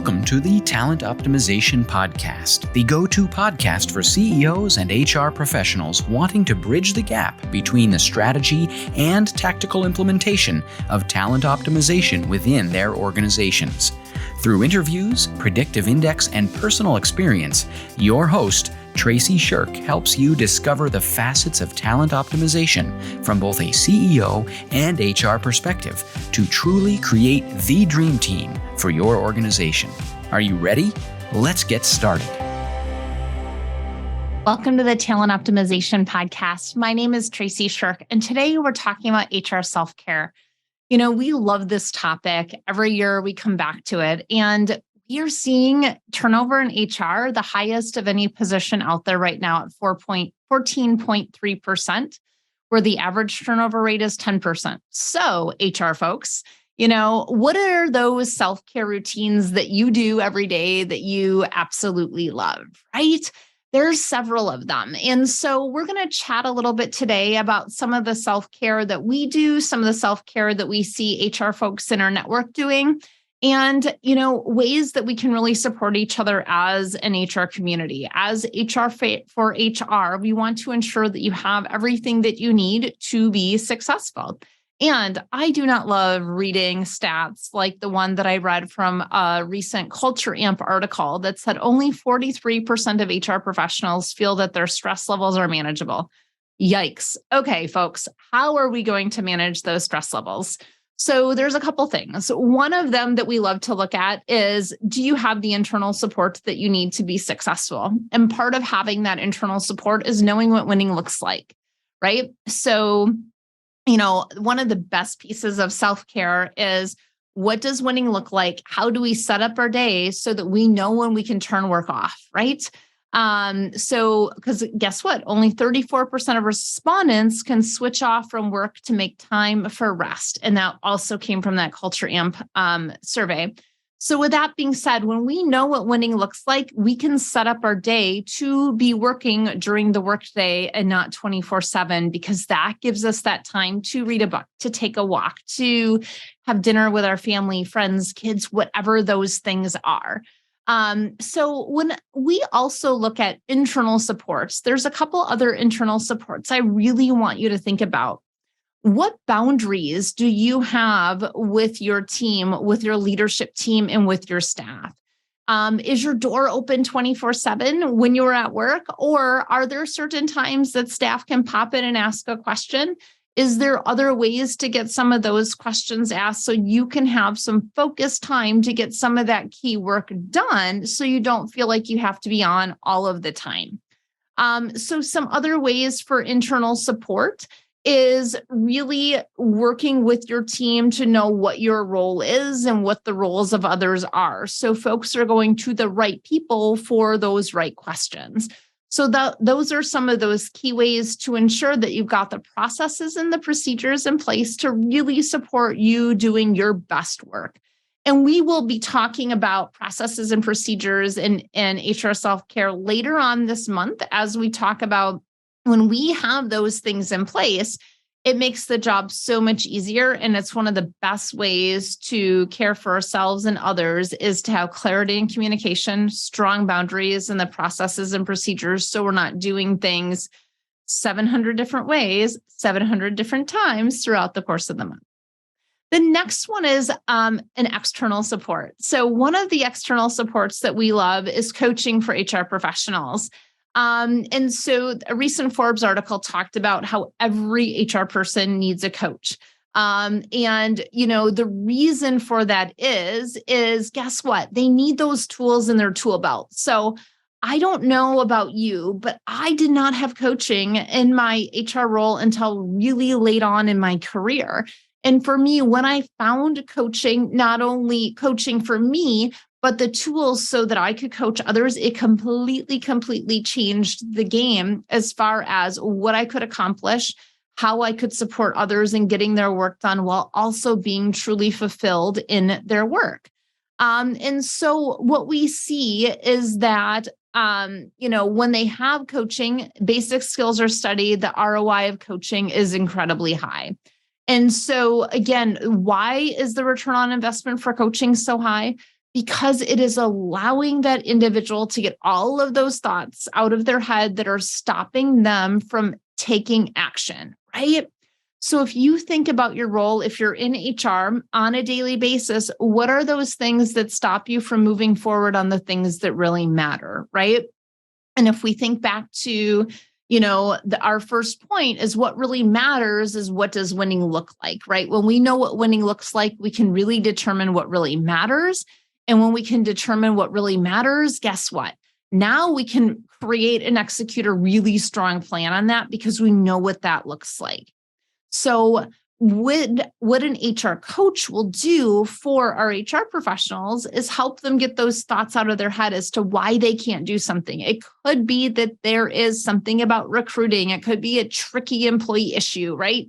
Welcome to the Talent Optimization Podcast, the go-to podcast for CEOs and HR professionals wanting to bridge the gap between the strategy and tactical implementation of talent optimization within their organizations. Through interviews, predictive index, and personal experience, your host, Tracy Shirk, helps you discover the facets of talent optimization from both a CEO and HR perspective to truly create the dream team for your organization. Are you ready? Let's get started. Welcome to the Talent Optimization Podcast. My name is Tracy Shirk, and today we're talking about HR self-care. You know, we love this topic. Every year we come back to it, and we are seeing turnover in HR, the highest of any position out there right now at 14.3%, where the average turnover rate is 10%. So HR folks, you know, what are those self-care routines that you do every day that you absolutely love, right? There's several of them. And so we're going to chat a little bit today about some of the self-care that we do, some of the self-care that we see HR folks in our network doing, and, you know, ways that we can really support each other as an HR community. As HR for HR, we want to ensure that you have everything that you need to be successful. And I do not love reading stats like the one that I read from a recent Culture Amp article that said only 43% of HR professionals feel that their stress levels are manageable. Yikes. Okay, folks, how are we going to manage those stress levels? So there's a couple things. One of them that we love to look at is, do you have the internal support that you need to be successful? And part of having that internal support is knowing what winning looks like, right? So, you know, one of the best pieces of self-care is, what does winning look like? How do we set up our day so that we know when we can turn work off, right? Because guess what? Only 34% of respondents can switch off from work to make time for rest. And that also came from that Culture Amp survey. So with that being said, when we know what winning looks like, we can set up our day to be working during the workday and not 24/7, because that gives us that time to read a book, to take a walk, to have dinner with our family, friends, kids, whatever those things are. So when we also look at internal supports, there's a couple other internal supports I really want you to think about. What boundaries do you have with your team, with your leadership team, and with your staff? Is your door open 24/7 when you're at work? Or are there certain times that staff can pop in and ask a question? Is there other ways to get some of those questions asked so you can have some focused time to get some of that key work done so you don't feel like you have to be on all of the time? So some other ways for internal support is really working with your team to know what your role is and what the roles of others are. So folks are going to the right people for those right questions. So those are some of those key ways to ensure that you've got the processes and the procedures in place to really support you doing your best work. And we will be talking about processes and procedures and HR self-care later on this month as we talk about when we have those things in place. It makes the job so much easier. And it's one of the best ways to care for ourselves and others is to have clarity and communication, strong boundaries in the processes and procedures. So we're not doing things 700 different ways, 700 different times throughout the course of the month. The next one is an external support. So one of the external supports that we love is coaching for HR professionals. And so a recent Forbes article talked about how every HR person needs a coach. And, you know, the reason for that is guess what? They need those tools in their tool belt. So I don't know about you, but I did not have coaching in my HR role until really late on in my career. And for me, when I found coaching, not only coaching for me, but the tools so that I could coach others, it completely changed the game as far as what I could accomplish, how I could support others in getting their work done while also being truly fulfilled in their work. And so what we see is that, you know, when they have coaching, basic skills are studied, the ROI of coaching is incredibly high. And so again, why is the return on investment for coaching so high? because it is allowing that individual to get all of those thoughts out of their head that are stopping them from taking action, right? So if you think about your role, if you're in HR on a daily basis, what are those things that stop you from moving forward on the things that really matter, right? And if we think back to, our first point is what really matters is what does winning look like, right? When we know what winning looks like, we can really determine what really matters. And when we can determine what really matters, guess what? Now we can create and execute a really strong plan on that because we know what that looks like. So what an HR coach will do for our HR professionals is help them get those thoughts out of their head as to why they can't do something. It could be that there is something about recruiting. It could be a tricky employee issue, right?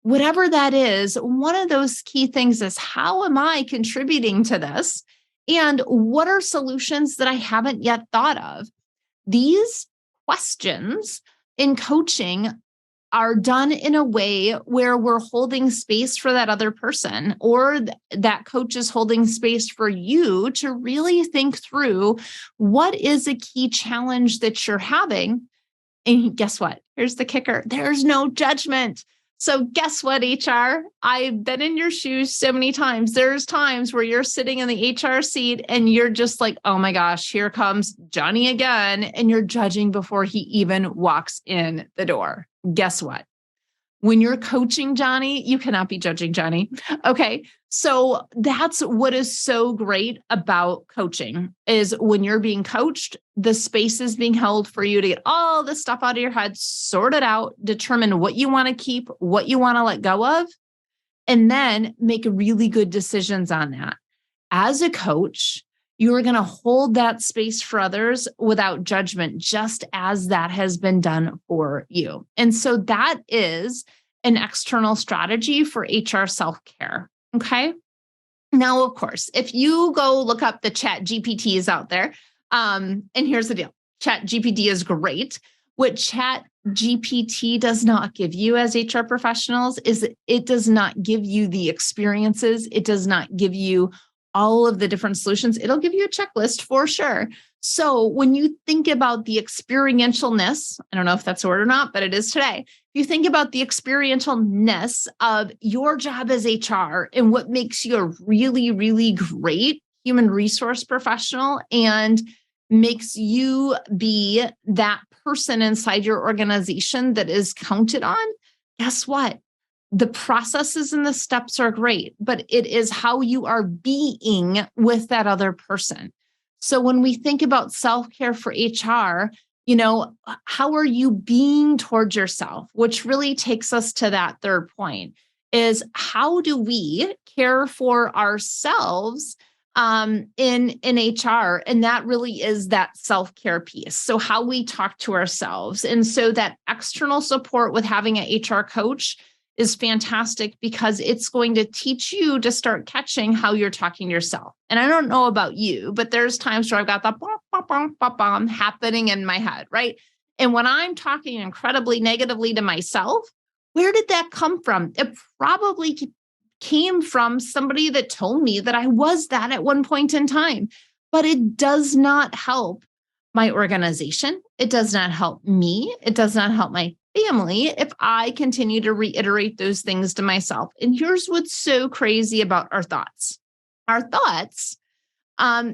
Whatever that is, one of those key things is how am I contributing to this? And what are solutions that I haven't yet thought of? These questions in coaching are done in a way where we're holding space for that other person, or that coach is holding space for you to really think through what is a key challenge that you're having. And guess what? Here's the kicker. There's no judgment. So guess what, HR? I've been in your shoes so many times. There's times where you're sitting in the HR seat and you're just like, oh my gosh, here comes Johnny again. And you're judging before he even walks in the door. Guess what? When you're coaching Johnny, you cannot be judging Johnny. Okay. So that's what is so great about coaching is when you're being coached, the space is being held for you to get all the stuff out of your head, sort it out, determine what you want to keep, what you want to let go of, and then make really good decisions on that. As a coach, you are going to hold that space for others without judgment, just as that has been done for you. And so that is an external strategy for HR self-care. Okay. Now, of course, if you go look up the Chat GPTs out there, and here's the deal, Chat GPT is great. What Chat GPT does not give you as HR professionals is it does not give you the experiences. It does not give you all of the different solutions. It'll give you a checklist for sure. So when you think about the experientialness, I don't know if that's a word or not, but it is today. If you think about the experientialness of your job as HR and what makes you a really, really great human resource professional and makes you be that person inside your organization that is counted on, guess what? The processes and the steps are great, but it is how you are being with that other person. So when we think about self-care for HR, how are you being towards yourself? Which really takes us to that third point is how do we care for ourselves in HR? And that really is that self-care piece. So how we talk to ourselves. And so that external support with having an HR coach is fantastic because it's going to teach you to start catching how you're talking to yourself. And I don't know about you, but there's times where I've got the bom happening in my head, right? And when I'm talking incredibly negatively to myself, where did that come from? It probably came from somebody that told me that I was that at one point in time, but it does not help my organization. It does not help me. It does not help my family if I continue to reiterate those things to myself. And here's what's so crazy about our thoughts. Our thoughts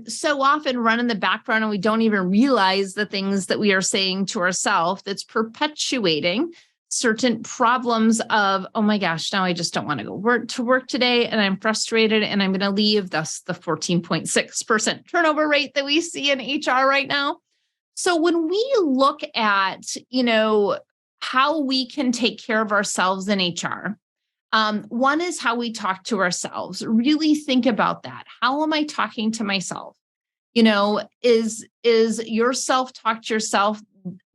so often run in the background and we don't even realize the things that we are saying to ourselves that's perpetuating certain problems of, oh my gosh, now I just don't want to go to work today and I'm frustrated and I'm going to leave. Thus the 14.6% turnover rate that we see in HR right now. So when we look at, how we can take care of ourselves in HR. One is how we talk to ourselves. Really think about that. How am I talking to myself? Is your self-talk to yourself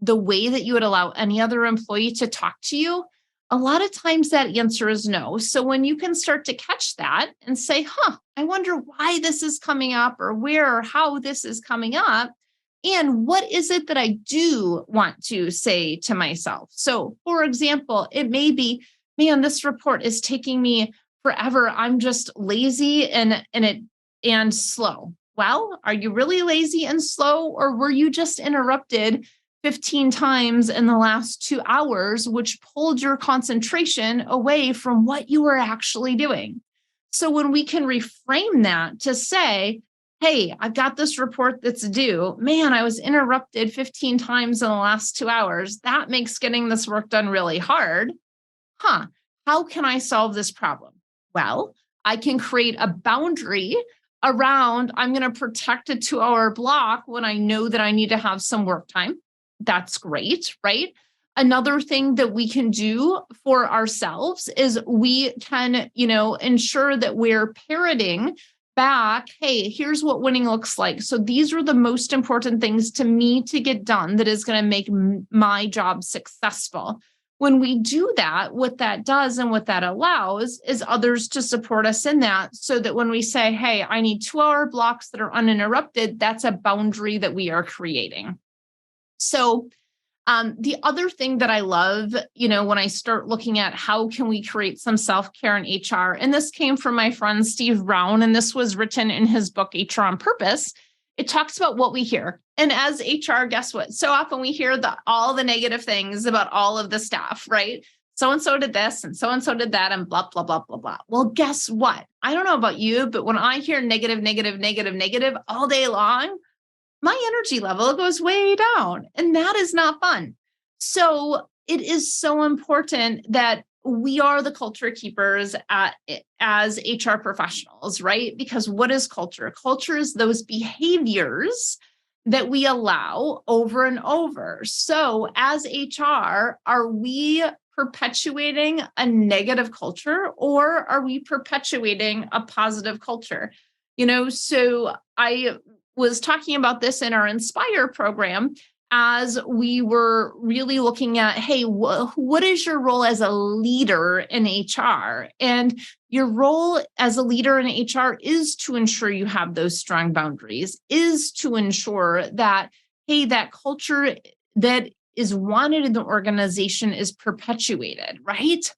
the way that you would allow any other employee to talk to you? A lot of times that answer is no. So when you can start to catch that and say, I wonder why this is coming up or where or how this is coming up. And what is it that I do want to say to myself? So, for example, it may be, man, this report is taking me forever. I'm just lazy and slow. Well, are you really lazy and slow, or were you just interrupted 15 times in the last 2 hours, which pulled your concentration away from what you were actually doing? So when we can reframe that to say, hey, I've got this report that's due. Man, I was interrupted 15 times in the last 2 hours. That makes getting this work done really hard. How can I solve this problem? Well, I can create a boundary around, I'm going to protect a 2 hour block when I know that I need to have some work time. That's great, right? Another thing that we can do for ourselves is we can, ensure that we're parroting back, hey, here's what winning looks like. So these are the most important things to me to get done that is going to make my job successful. When we do that, what that does and what that allows is others to support us in that, so that when we say, hey, I need 2 hour blocks that are uninterrupted, that's a boundary that we are creating. So the other thing that I love, when I start looking at how can we create some self-care in HR, and this came from my friend Steve Brown, and this was written in his book, HR on Purpose. It talks about what we hear. And as HR, guess what? So often we hear all the negative things about all of the staff, right? So-and-so did this and so-and-so did that and blah, blah, blah, blah, blah. Well, guess what? I don't know about you, but when I hear negative, negative, negative, negative all day long, my energy level goes way down, and that is not fun. So it is so important that we are the culture keepers as HR professionals, right? Because what is culture? Culture is those behaviors that we allow over and over. So as HR, are we perpetuating a negative culture, or are we perpetuating a positive culture? So I was talking about this in our Inspire program as we were really looking at, hey, what is your role as a leader in HR? And your role as a leader in HR is to ensure you have those strong boundaries, is to ensure that, hey, that culture that is wanted in the organization is perpetuated, right?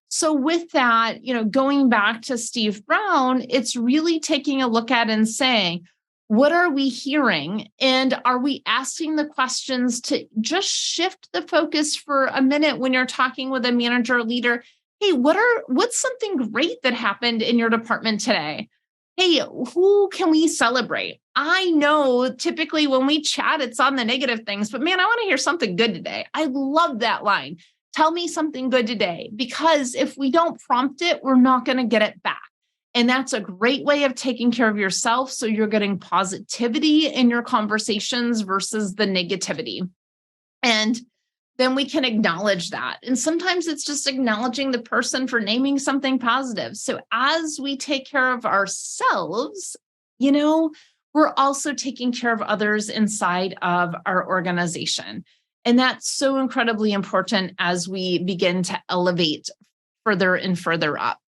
So with that, going back to Steve Brown, it's really taking a look at and saying, what are we hearing? And are we asking the questions to just shift the focus for a minute when you're talking with a manager or leader? Hey, what's something great that happened in your department today? Hey, who can we celebrate? I know typically when we chat, it's on the negative things, but man, I want to hear something good today. I love that line. Tell me something good today, because if we don't prompt it, we're not going to get it back. And that's a great way of taking care of yourself. So you're getting positivity in your conversations versus the negativity. And then we can acknowledge that. And sometimes it's just acknowledging the person for naming something positive. So as we take care of ourselves, we're also taking care of others inside of our organization. And that's so incredibly important as we begin to elevate further and further up.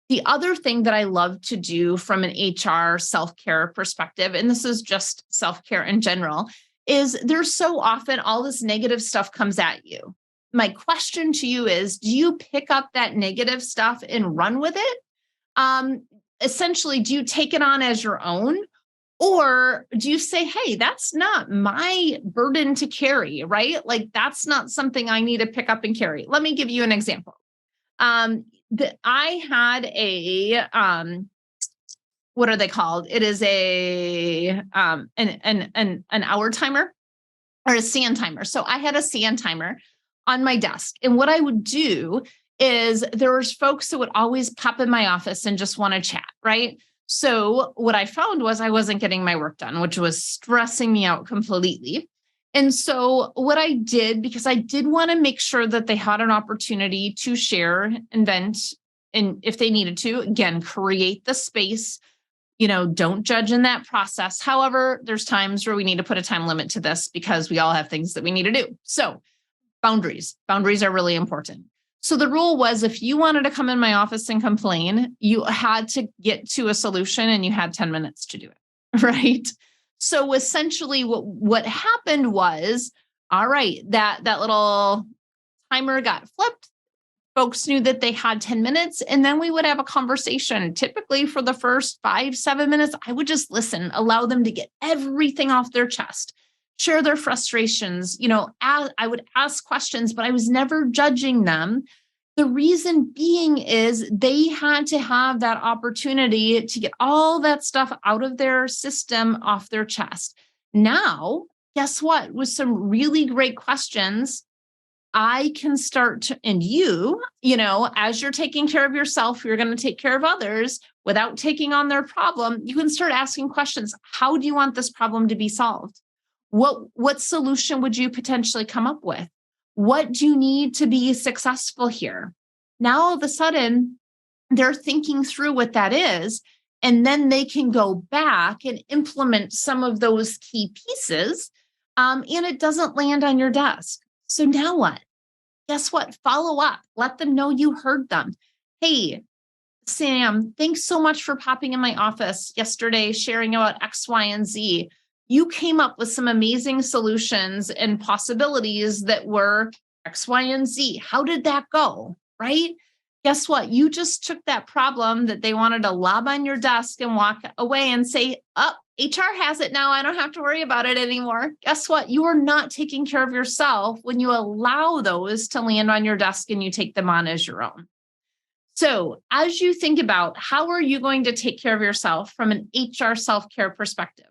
The other thing that I love to do from an HR self-care perspective, and this is just self-care in general, is there's so often all this negative stuff comes at you. My question to you is, do you pick up that negative stuff and run with it? Essentially, do you take it on as your own? Or do you say, hey, that's not my burden to carry, right? Like, that's not something I need to pick up and carry. Let me give you an example. I had what are they called? It is an hour timer or a sand timer. So I had a sand timer on my desk. And what I would do is there was folks that would always pop in my office and just want to chat, right? So what I found was I wasn't getting my work done, which was stressing me out completely. And so what I did, because I did want to make sure that they had an opportunity to share and vent, and if they needed to, again, create the space, don't judge in that process. However, there's times where we need to put a time limit to this because we all have things that we need to do. So boundaries are really important. So the rule was, if you wanted to come in my office and complain, you had to get to a solution and you had 10 minutes to do it, right? So essentially what happened was, all right, that little timer got flipped. Folks knew that they had 10 minutes, and then we would have a conversation. Typically for the first 5-7 minutes, I would just listen, allow them to get everything off their chest, share their frustrations. I would ask questions, but I was never judging them. The reason being is they had to have that opportunity to get all that stuff out of their system, off their chest. Now, guess what? With some really great questions, I can start to, and as you're taking care of yourself, you're going to take care of others without taking on their problem. You can start asking questions. How do you want this problem to be solved? What solution would you potentially come up with? What do you need to be successful here? Now, all of a sudden, they're thinking through what that is, and then they can go back and implement some of those key pieces, and it doesn't land on your desk. So now what? Guess what? Follow up. Let them know you heard them. Hey, Sam, thanks so much for popping in my office yesterday, sharing about X, Y, and Z. You came up with some amazing solutions and possibilities that were X, Y, and Z. How did that go? Right? Guess what? You just took that problem that they wanted to lob on your desk and walk away and say, oh, HR has it now. I don't have to worry about it anymore. Guess what? You are not taking care of yourself when you allow those to land on your desk and you take them on as your own. So as you think about how are you going to take care of yourself from an HR self-care perspective,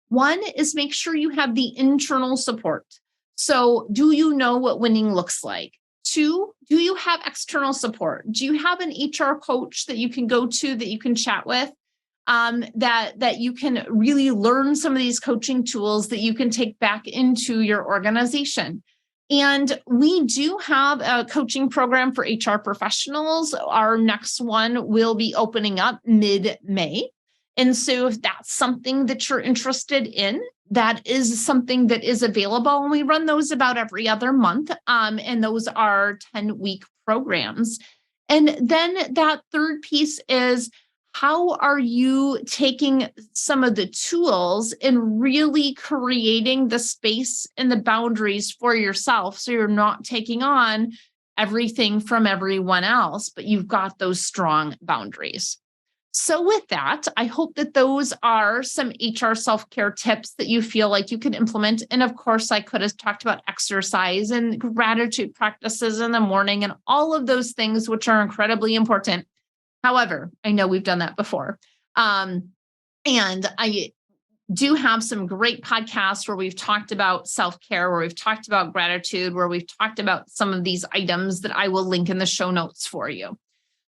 one is make sure you have the internal support. So do you know what winning looks like? 2, do you have external support? Do you have an HR coach that you can go to, that you can chat with, that you can really learn some of these coaching tools that you can take back into your organization? And we do have a coaching program for HR professionals. Our next one will be opening up mid-May. And so if that's something that you're interested in, that is something that is available. And we run those about every other month. And those are 10-week programs. And then that third piece is, how are you taking some of the tools and really creating the space and the boundaries for yourself so you're not taking on everything from everyone else, but you've got those strong boundaries. So with that, I hope that those are some HR self-care tips that you feel like you can implement. And of course, I could have talked about exercise and gratitude practices in the morning and all of those things, which are incredibly important. However, I know we've done that before. And I do have some great podcasts where we've talked about self-care, where we've talked about gratitude, where we've talked about some of these items that I will link in the show notes for you.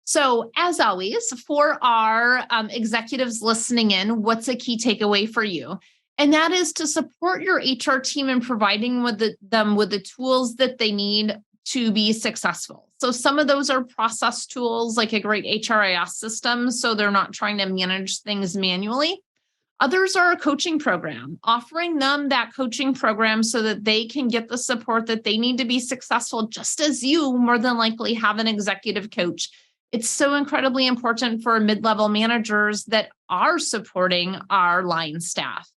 So as always, for our executives listening in, what's a key takeaway for you? And that is to support your HR team in providing them with the tools that they need to be successful. So some of those are process tools, like a great HRIS system, so they're not trying to manage things manually. Others are a coaching program, offering them that coaching program so that they can get the support that they need to be successful, just as you more than likely have an executive coach. It's so incredibly important for mid-level managers that are supporting our line staff.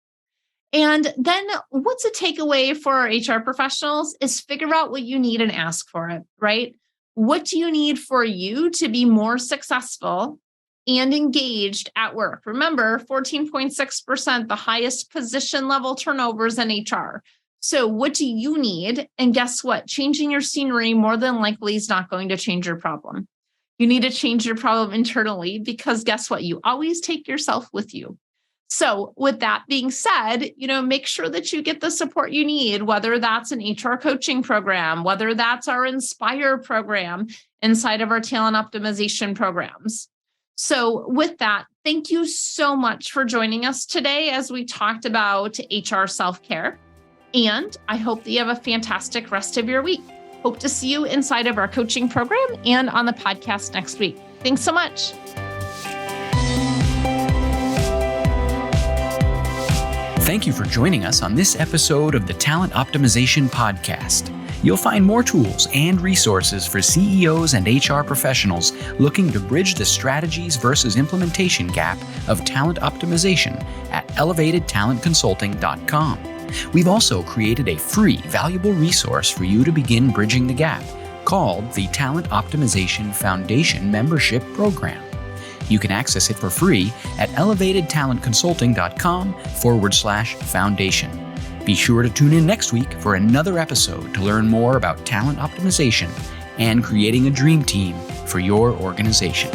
And then what's a takeaway for our HR professionals is figure out what you need and ask for it, right? What do you need for you to be more successful and engaged at work? Remember, 14.6%, the highest position level turnovers in HR. So what do you need? And guess what? Changing your scenery more than likely is not going to change your problem. You need to change your problem internally, because guess what? You always take yourself with you. So with that being said, make sure that you get the support you need, whether that's an HR coaching program, whether that's our Inspire program inside of our talent optimization programs. So with that, thank you so much for joining us today as we talked about HR self-care. And I hope that you have a fantastic rest of your week. Hope to see you inside of our coaching program and on the podcast next week. Thanks so much. Thank you for joining us on this episode of the Talent Optimization Podcast. You'll find more tools and resources for CEOs and HR professionals looking to bridge the strategies versus implementation gap of talent optimization at elevatedtalentconsulting.com. We've also created a free, valuable resource for you to begin bridging the gap called the Talent Optimization Foundation Membership Program. You can access it for free at elevatedtalentconsulting.com/foundation. Be sure to tune in next week for another episode to learn more about talent optimization and creating a dream team for your organization.